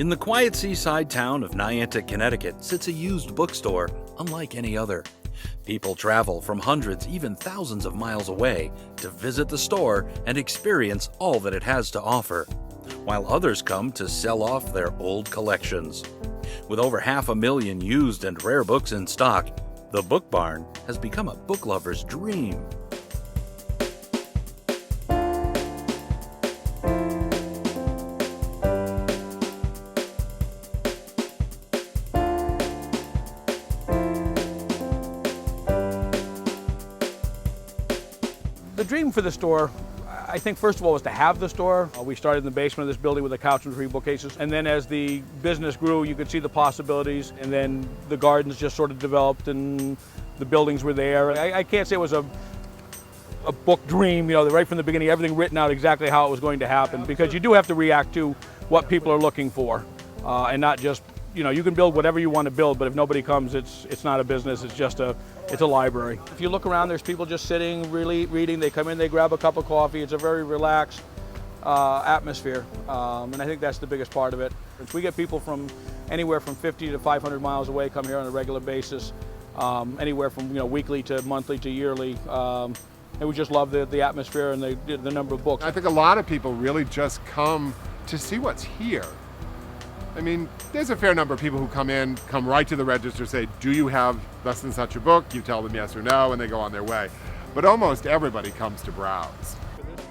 In the quiet seaside town of Niantic, Connecticut, sits a used bookstore unlike any other. People travel from hundreds, even thousands of miles away to visit the store and experience all that it has to offer, while others come to sell off their old collections. With over 500,000 used and rare books in stock, the Book Barn has become a book lover's dream. The dream for the store, I think first of all, was to have the store. We started in the basement of this building with a couch and 3 bookcases. And then as the business grew, you could see the possibilities. And then the gardens just sort of developed and the buildings were there. I can't say it was a book dream, right from the beginning, everything written out exactly how it was going to happen, because you do have to react to what people are looking for and not just, you can build whatever you want to build, but if nobody comes, it's not a business, it's a library. If you look around, there's people just sitting, really reading. They come in, they grab a cup of coffee. It's a very relaxed atmosphere, and I think that's the biggest part of it. We get people from anywhere from 50 to 500 miles away come here on a regular basis, anywhere from weekly to monthly to yearly, and we just love the atmosphere and the number of books. I think a lot of people really just come to see what's here. I mean, there's a fair number of people who come right to the register, say, do you have thus and such a book? You tell them yes or no, and they go on their way. But almost everybody comes to browse.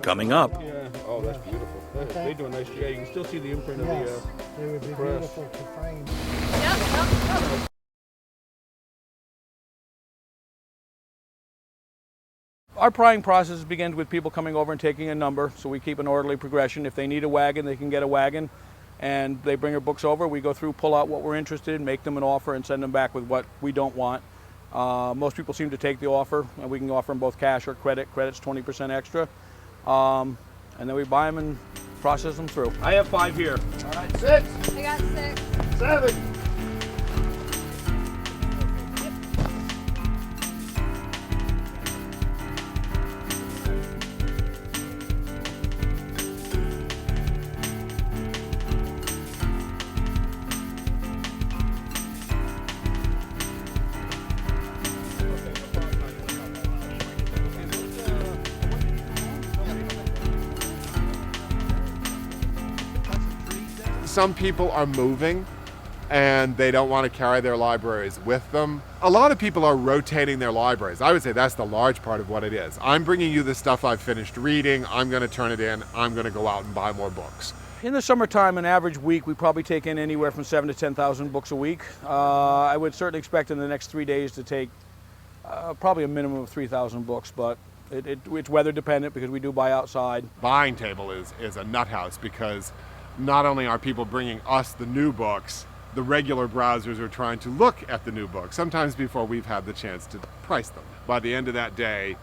Coming up. Yeah. Oh, that's beautiful. They do a nice job. You can still see the imprint of They would be press. beautiful to frame. Yep. Our prying process begins with people coming over and taking a number, so we keep an orderly progression. If they need a wagon, they can get a wagon, and they bring their books over. We go through, pull out what we're interested in, make them an offer, and send them back with what we don't want. Most people seem to take the offer, and we can offer them both cash or credit. Credit's 20% extra. And then we buy them and process them through. I have 5 here. All right, 6. I got 6. 7. Some people are moving and they don't want to carry their libraries with them. A lot of people are rotating their libraries. I would say that's the large part of what it is. I'm bringing you the stuff I've finished reading, I'm going to turn it in, I'm going to go out and buy more books. In the summertime, an average week, we probably take in anywhere from 7,000 to 10,000 books a week. I would certainly expect in the next 3 days to take probably a minimum of 3,000 books, but it's weather dependent because we do buy outside. Buying table is a nut house because not only are people bringing us the new books, the regular browsers are trying to look at the new books, sometimes before we've had the chance to price them. By the end of that day,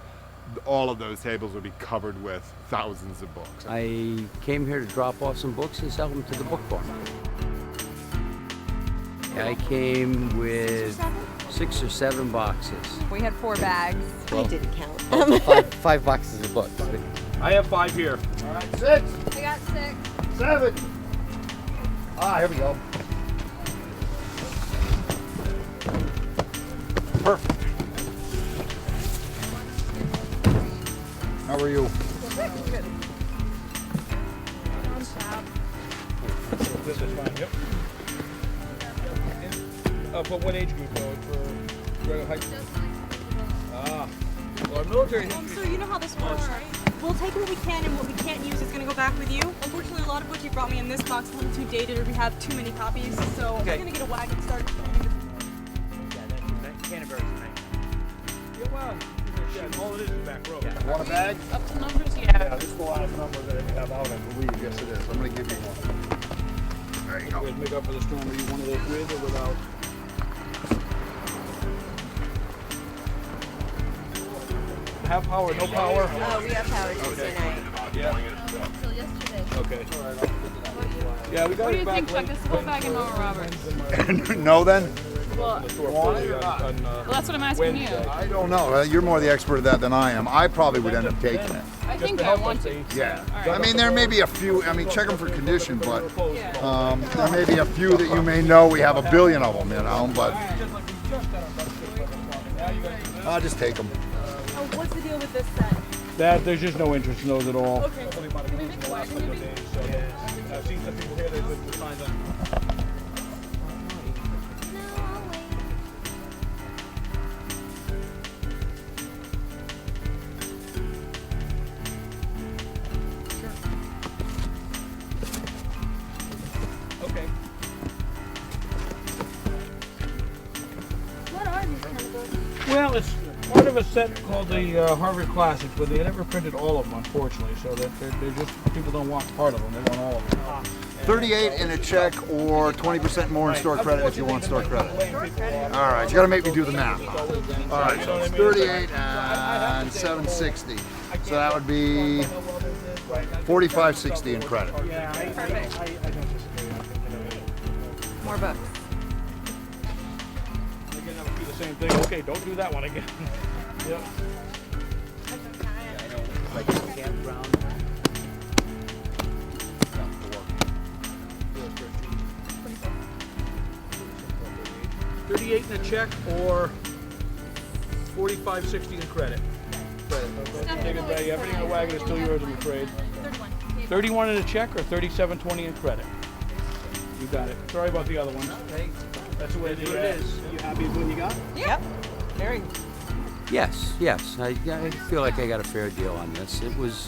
all of those tables will be covered with thousands of books. I came here to drop off some books and sell them to the book barn. I came with 6 or 7 boxes. We had 4 bags. Well, I didn't count. five boxes of books. I have 5 here. All right, 6. I got 6. 7. Here we go. Perfect. How are you? Good. This is fine, yep. But what age group though? For high school? Well, our military history. So you know how this works, right? We'll take what we can and what we can't use is going to go back with you. Unfortunately, a lot of what you brought me in this box is a little too dated or we have too many copies, so Okay. we're going to get a wagon started. Canterbury's nice. Yeah, well, yeah, all it is back row. Want a bag? Up to numbers, Yeah, this is the last number that I have out, I believe. Yes, it is. I'm going to give you one. There you go. You guys make up for the storm. Are you one of those with or without? Have power, no power? Oh, we have power Tuesday night. Yeah. Until yesterday. Okay. Yeah, we got What do it you back. think, Chuck? This is a whole bag and Mama Roberts. No, then? Well, Want it or not? well, that's what I'm asking you. I don't know. You're more the expert of that than I am. I probably would end up taking it. I Just think to I help want them to. see. Yeah. All right. I mean, there may be a few, I mean, check them for condition, but there may be a few that you may know. We have a billion of them, you know, but I'll just take them. Oh, what's the deal with this set? That there's just no interest in those at all. Okay. Can we make a wagon maybe? I've seen some people here that put signs on. Okay. What are these kind of books? Well, it's part of a set called the Harvard Classics, but they never printed all of them, unfortunately. So that they're just people don't want part of them; they want all of them. 38 in a check or 20% more in store credit if you want store credit. All right, you got to make me do the math. All right, so it's 38 and 760. So that would be 45.60 in credit. More books. Again, that would be the same thing. Okay, don't do that one again. Yep. Like a campground. 38 in a check or 45.60 in credit. Take it back. Everything in the wagon is still yours, I'm afraid. 31 in a check or 37.20 in credit. You got it. Sorry about the other ones. That's the way it is. You happy with what you got? Yep. Very. Yes. I feel like I got a fair deal on this. It was,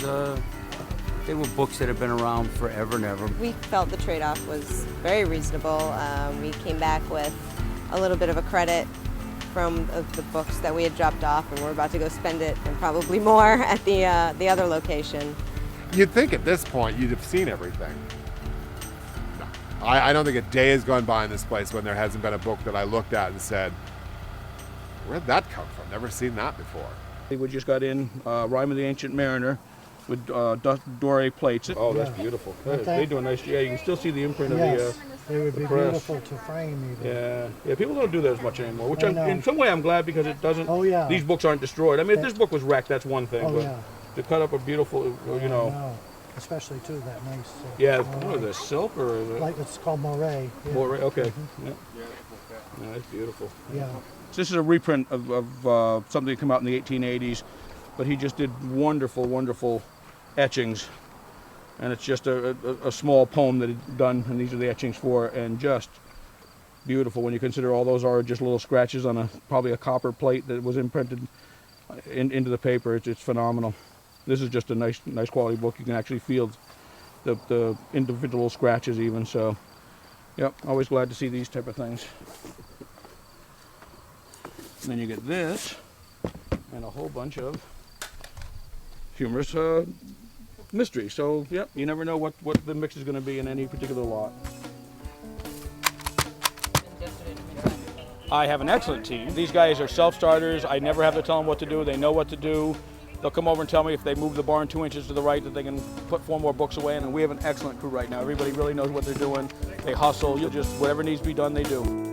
they were books that have been around forever and ever. We felt the trade-off was very reasonable. We came back with a little bit of a credit from the books that we had dropped off, and we're about to go spend it and probably more at the other location. You'd think at this point you'd have seen everything. No. I don't think a day has gone by in this place when there hasn't been a book that I looked at and said, where'd that come from? Never seen that before. We just got in Rhyme of the Ancient Mariner with Doré plates. Oh, that's beautiful. They do a nice. Yeah, you can still see the imprint of the. They would be press. beautiful to frame even. Yeah. People don't do that as much anymore. Which I know. in some way I'm glad because it doesn't. Oh, yeah. These books aren't destroyed. I mean, if this book was wrecked, that's one thing. Oh, but yeah. to cut up a beautiful, you know. No, especially too that nice. Yeah. What is this, silk or is it? Like it's called moray. Yeah. Moray, okay. Yeah. Yeah, that's beautiful. Yeah. This is a reprint of something that came out in the 1880s, but he just did wonderful, wonderful etchings. And it's just a small poem that he'd done, and these are the etchings for it, and just beautiful when you consider all those are just little scratches on probably a copper plate that was imprinted into the paper. It's phenomenal. This is just a nice quality book. You can actually feel the individual scratches even. So, yep, always glad to see these type of things. And then you get this, and a whole bunch of humorous mystery. So, yep, you never know what the mix is going to be in any particular lot. I have an excellent team. These guys are self-starters. I never have to tell them what to do. They know what to do. They'll come over and tell me if they move the barn 2 inches to the right that they can put 4 more books away in. And we have an excellent crew right now. Everybody really knows what they're doing. They hustle. You just, whatever needs to be done, they do.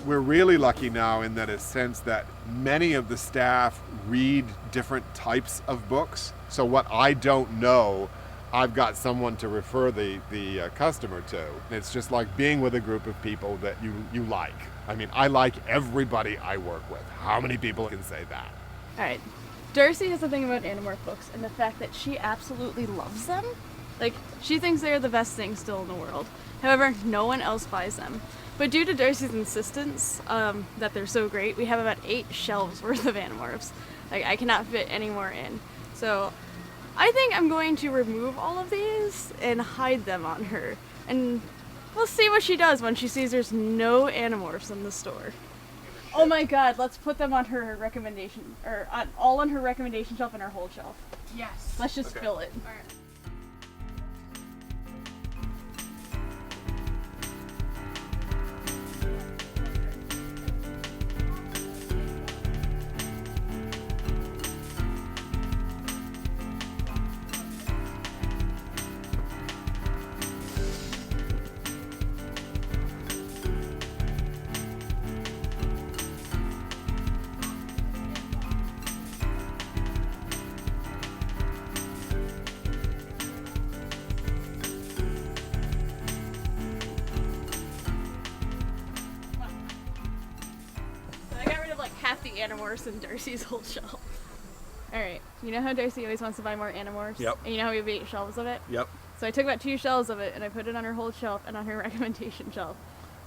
We're really lucky now in that sense that many of the staff read different types of books. So what I don't know, I've got someone to refer the customer to. It's just like being with a group of people that you like. I mean, I like everybody I work with. How many people can say that? All right. Darcy has a thing about Animorph books and the fact that she absolutely loves them. Like, she thinks they're the best thing still in the world. However, no one else buys them. But due to Darcy's insistence that they're so great, we have about 8 shelves worth of Animorphs. Like, I cannot fit any more in. So I think I'm going to remove all of these and hide them on her. And we'll see what she does when she sees there's no Animorphs in the store. Oh my god, let's put them on her recommendation, or all on her recommendation shelf and her whole shelf. Yes. Let's just fill it. All right. Animorphs in Darcy's whole shelf. Alright, you know how Darcy always wants to buy more Animorphs? Yep. And you know how we have 8 shelves of it? Yep. So I took about 2 shelves of it and I put it on her whole shelf and on her recommendation shelf.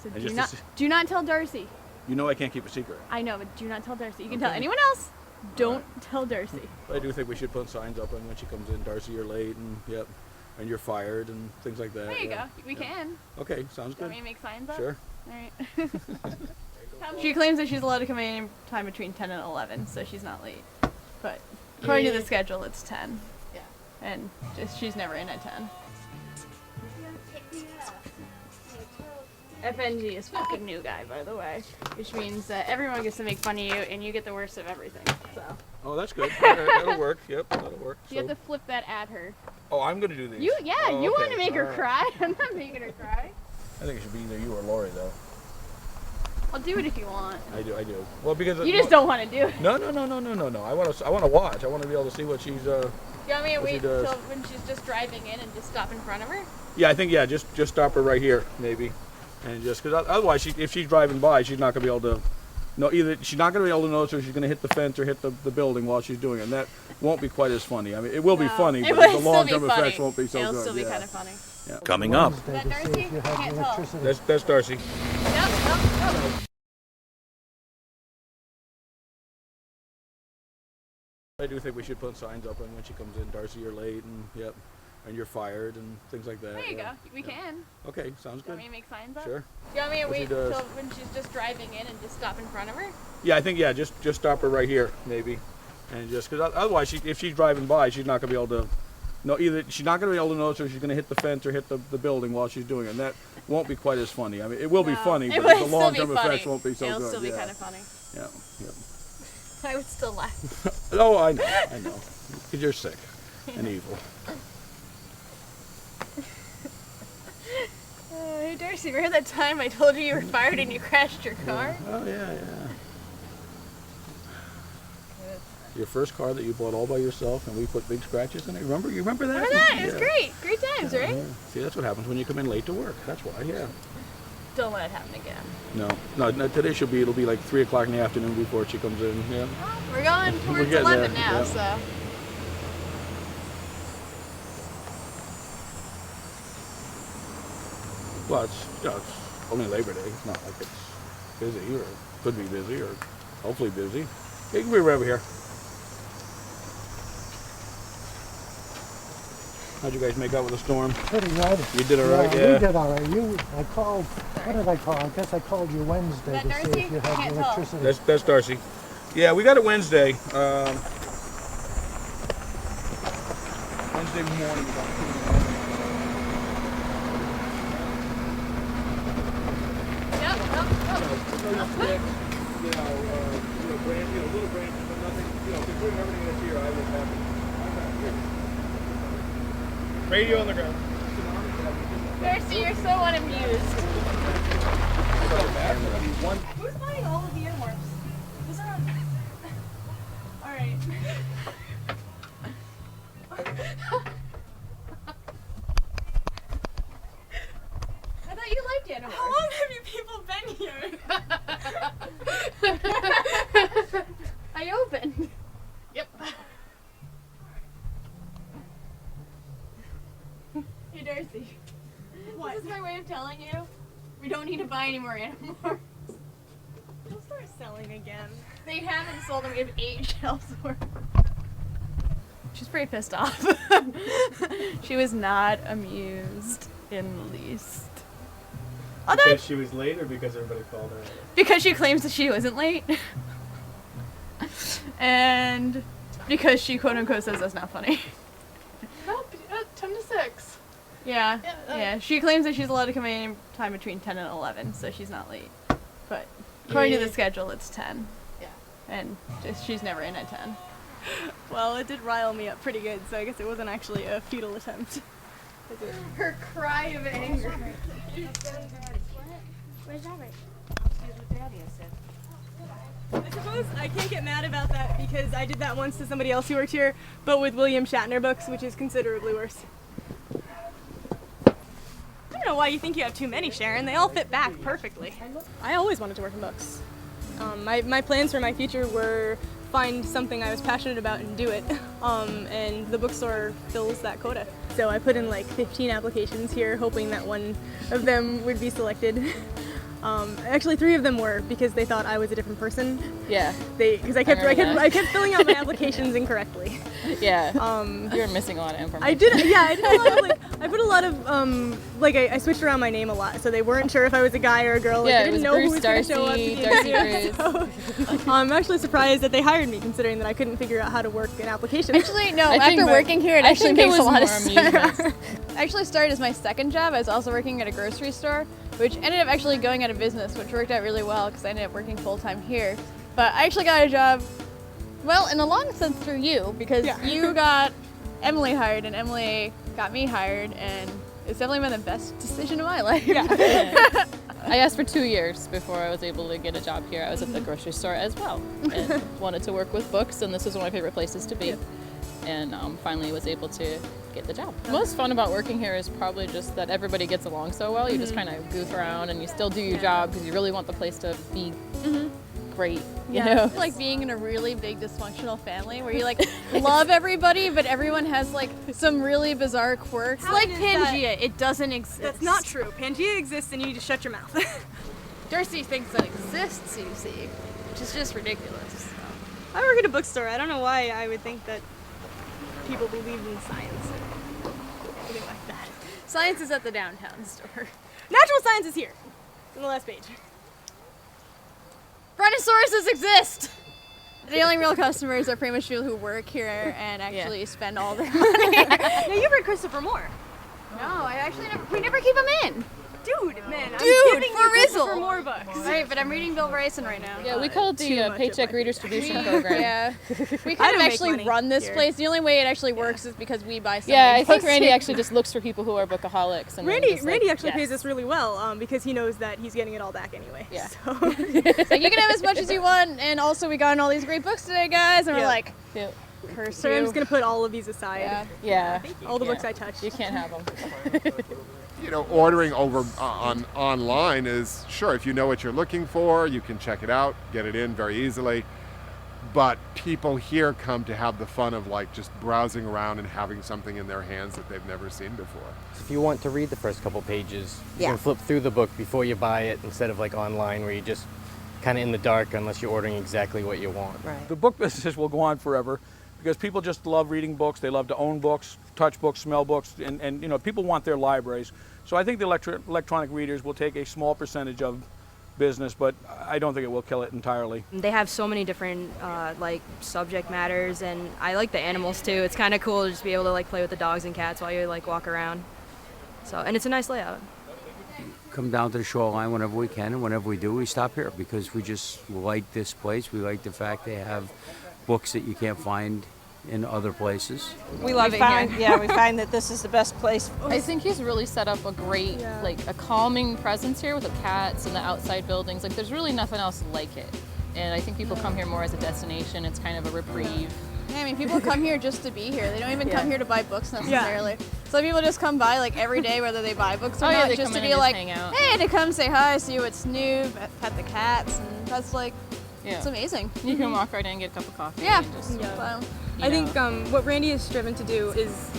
So And do just not, do not tell Darcy. You know I can't keep a secret. I know, but do not tell Darcy. You can Okay. tell anyone else. Don't tell Darcy. I do think we should put signs up, and when she comes in, Darcy, you're late, and yep, and you're fired, and things like that. There you yeah. go. We can. Okay, sounds Do you good. want me to make signs up? Sure. Alright. She claims that she's allowed to come in any time between 10 and 11, so she's not late. But according to the schedule, it's 10. Yeah. And she's never in at 10. FNG is fucking new guy, by the way, which means that everyone gets to make fun of you and you get the worst of everything. So Oh, that's good. All right, that'll work. Yep, that'll work. you have to flip that at her. Oh, I'm gonna do these. You Oh, you want okay. to make her All right. cry? I'm not making her cry. I think it should be either you or Lori, though. I'll do it if you want. I do. Well, because You just don't want to do it. No. I want to watch. I want to be able to see what she's. Do you want me to What she wait does. till when she's just driving in and just stop in front of her? Yeah, I think just stop her right here, maybe, and just because otherwise, if she's driving by, she's not gonna be able to. No, either she's not gonna be able to notice, or she's gonna hit the fence or hit the building while she's doing it. And that won't be quite as funny. I mean, it will be funny, It but will the still be long-term funny. effects won't be so It'll good. still be yeah. kind of funny. Yeah. Coming up. Wednesday Is to that see Darcy? if you I have can't the tell. electricity. That's Darcy. Yep. I do think we should put signs up, and when she comes in, Darcy, you're late, and yep, and you're fired, and things like that. There you yeah. go. We can. Okay, sounds Do you good. want me to make signs up? Sure. Do you want me to What she wait does. till when she's just driving in and just stop in front of her? Yeah, I think just stop her right here, maybe, and just because otherwise, if she's driving by, she's not gonna be able to. No, either she's not gonna be able to notice, or she's gonna hit the fence or hit the building while she's doing it. And that won't be quite as funny. I mean, it will be funny, It but will the still long-term be funny. effects won't be so It'll good. still be yeah. kind of funny. Yeah. I would still laugh. Oh, I know, because you're sick and evil. Hey Darcy, remember that time I told you were fired and you crashed your car? Oh yeah. Your first car that you bought all by yourself, and we put big scratches in it. You remember that? Remember that? It was Yeah. great. Great times, right? Yeah. See, that's what happens when you come in late to work. That's why, yeah. Don't let it happen again. No. Today it'll be like 3 o'clock in the afternoon before she comes in. Yeah. We're going towards getting 11 there, now, yeah. so. Well, it's only Labor Day. It's not like it's busy, or could be busy, or hopefully busy. You can be right over here. How'd you guys make out with the storm? Pretty good. You did all right, yeah. We did all right. I called, what did I call? I guess I called you Wednesday Is to that see Darcy? if you I had can't the tell. electricity. That's Darcy. Yeah, we got it Wednesday. Wednesday morning. About 2 in the morning. Yep. Little branches, but nothing, considering everything that's here, I was happy. Radio on the ground. Darcy, you're so unamused. Who's buying all of the earworms? Those are on. Alright. I thought you liked animals. How long have you people been here? I opened. Yep. Hey Darcy. What? This is my way of telling you we don't need to buy any more animals. They'll start selling again. They haven't sold them. We have 8 shelves worth. She's pretty pissed off. She was not amused in the least. Although, Because she was late, or because everybody called her? because she claims that she wasn't late. And because she quote unquote says that's not funny. Nope, 10 to 6. Yeah, Yeah, yeah. She claims that she's allowed to come in any time between 10 and 11, so she's not late. But according to the schedule, it's 10. Yeah. And she's never in at 10. Well, it did rile me up pretty good, so I guess it wasn't actually a futile attempt. Her cry of anger. Where's that right? I suppose I can't get mad about that because I did that once to somebody else who worked here, but with William Shatner books, which is considerably worse. I don't know why you think you have too many, Sharon. They all fit back perfectly. I always wanted to work in books. My plans for my future were find something I was passionate about and do it, and the bookstore fills that quota. So I put in like 15 applications here, hoping that one of them would be selected. Actually, 3 of them were because they thought I was a different person. Yeah. Because I kept filling out my applications incorrectly. Yeah. You were missing a lot of information. I did. Yeah, I did a lot of I put a lot of I switched around my name a lot, so they weren't sure if I was a guy or a girl. Yeah, they didn't know Bruce, who was going to show up to Darcy, the Darcy interview. So, I'm actually surprised that they hired me, considering that I couldn't figure out how to work an application. Actually, no. After working here, it actually makes a lot of sense. I actually started as my second job. I was also working at a grocery store, which ended up actually going out of business, which worked out really well because I ended up working full-time here. But I actually got a job, well, in a long sense through you, because you got Emily hired and Emily got me hired, and it's definitely been the best decision of my life. Yeah. I asked for 2 years before I was able to get a job here. I was at the grocery store as well and wanted to work with books, and this was one of my favorite places to be. And finally was able to get the job. The most fun about working here is probably just that everybody gets along so well. You just kind of goof around and you still do your job because you really want the place to be great. You know? It's like being in a really big dysfunctional family where you like love everybody, but everyone has like some really bizarre quirks. How Like is Pangea, it doesn't exist. That's not true. Pangea exists, and you need to shut your mouth. Darcy thinks that exists, you see, which is just ridiculous. I work at a bookstore. I don't know why I would think that people believe in science or anything like that. Science is at the downtown store. Natural science is here. It's on the last page. Brontosauruses exist! The only real customers are pretty much people who work here and actually spend all their money. Now you've read Christopher Moore. No, I actually we never keep them in. Dude, man, I'm Dude, giving for you Christopher Rizzle. Moore books. Right, but I'm reading Bill Bryson right now. Yeah, we call it the Paycheck Redistribution Program. Yeah. We I kind of don't make actually money run this here. place. The only way it actually works is because we buy so Yeah, many I think books Randy here. actually just looks for people who are bookaholics. And then Randy just, like, actually pays us really well because he knows that he's getting it all back anyway. Yeah. So. It's like, you can have as much as you want, and also we got all these great books today, guys, and we're like, Yeah. curse So you. I'm just gonna put all of these aside. Yeah. All the books I touched. You can't have them. You know, ordering over online is, sure, if you know what you're looking for, you can check it out, get it in very easily. But people here come to have the fun of like just browsing around and having something in their hands that they've never seen before. If you want to read the first couple pages, you Yeah. can flip through the book before you buy it instead of like online where you just kind of in the dark unless you're ordering exactly what you want. Right. The book business will go on forever because people just love reading books. They love to own books, touch books, smell books, and you know, people want their libraries. So I think the electronic readers will take a small percentage of business, but I don't think it will kill it entirely. They have so many different like subject matters, and I like the animals too. It's kind of cool to just be able to like play with the dogs and cats while you like walk around. So, and it's a nice layout. Come down to the shoreline whenever we can, and whenever we do, we stop here because we just like this place. We like the fact they have books that you can't find in other places. We love it here. Yeah, we find that this is the best place. I think he's really set up a great, like a calming presence here with the cats and the outside buildings. Like there's really nothing else like it. And I think people come here more as a destination. It's kind of a reprieve. Yeah, I mean, people come here just to be here. They don't even come here to buy books necessarily. Some people just come by like every day, whether they buy books or not, they just come to in be and like, hang out. hey, to come say hi, see what's new, pet the cats, and that's like, Yeah. it's amazing. You can walk right in and get a cup of coffee. Yeah. And just, I think what Randy has striven to do is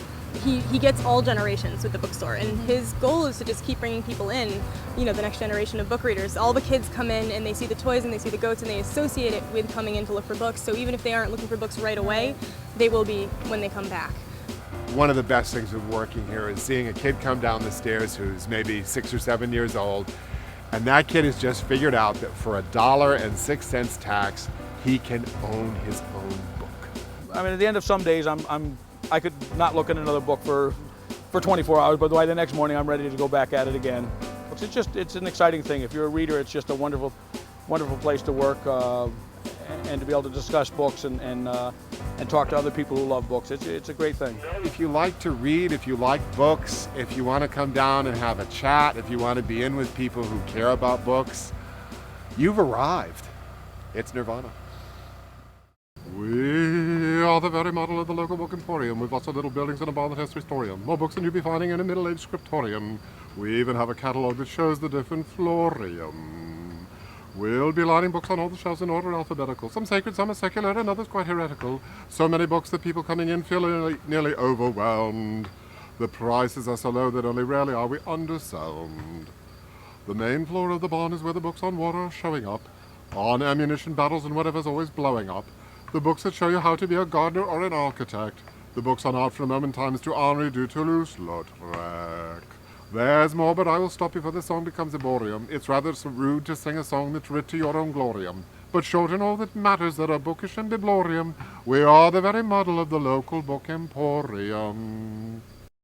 he gets all generations with the bookstore, and his goal is to just keep bringing people in, you know, the next generation of book readers. All the kids come in and they see the toys and they see the goats and they associate it with coming in to look for books. So even if they aren't looking for books right away, they will be when they come back. One of the best things of working here is seeing a kid come down the stairs who's maybe 6 or 7 years old, and that kid has just figured out that for $1.06 tax, he can own his own book. I mean, at the end of some days, I could not look at another book for 24 hours, but by the next morning, I'm ready to go back at it again. It's an exciting thing. If you're a reader, it's just a wonderful, wonderful place to work and to be able to discuss books and talk to other people who love books. It's a great thing. If you like to read, if you like books, if you want to come down and have a chat, if you want to be in with people who care about books, you've arrived. It's Nirvana. We are the very model of the local book emporium with lots of little buildings and a bar that has historium. More books than you'll be finding in a middle-aged scriptorium. We even have a catalogue that shows the different florium. We'll be lining books on all the shelves in order alphabetical. Some sacred, some are secular, and others quite heretical. So many books that people coming in feel nearly overwhelmed. The prices are so low that only rarely are we undersold. The main floor of the barn is where the books on war are showing up, on ammunition battles and whatever's always blowing up. The books that show you how to be a gardener or an architect. The books on art from Roman times to Henri du Toulouse-Lautrec. There's more, but I will stop before the song becomes a borium. It's rather so rude to sing a song that's writ to your own glorium. But short in all that matters that are bookish and biblorium, we are the very model of the local book emporium.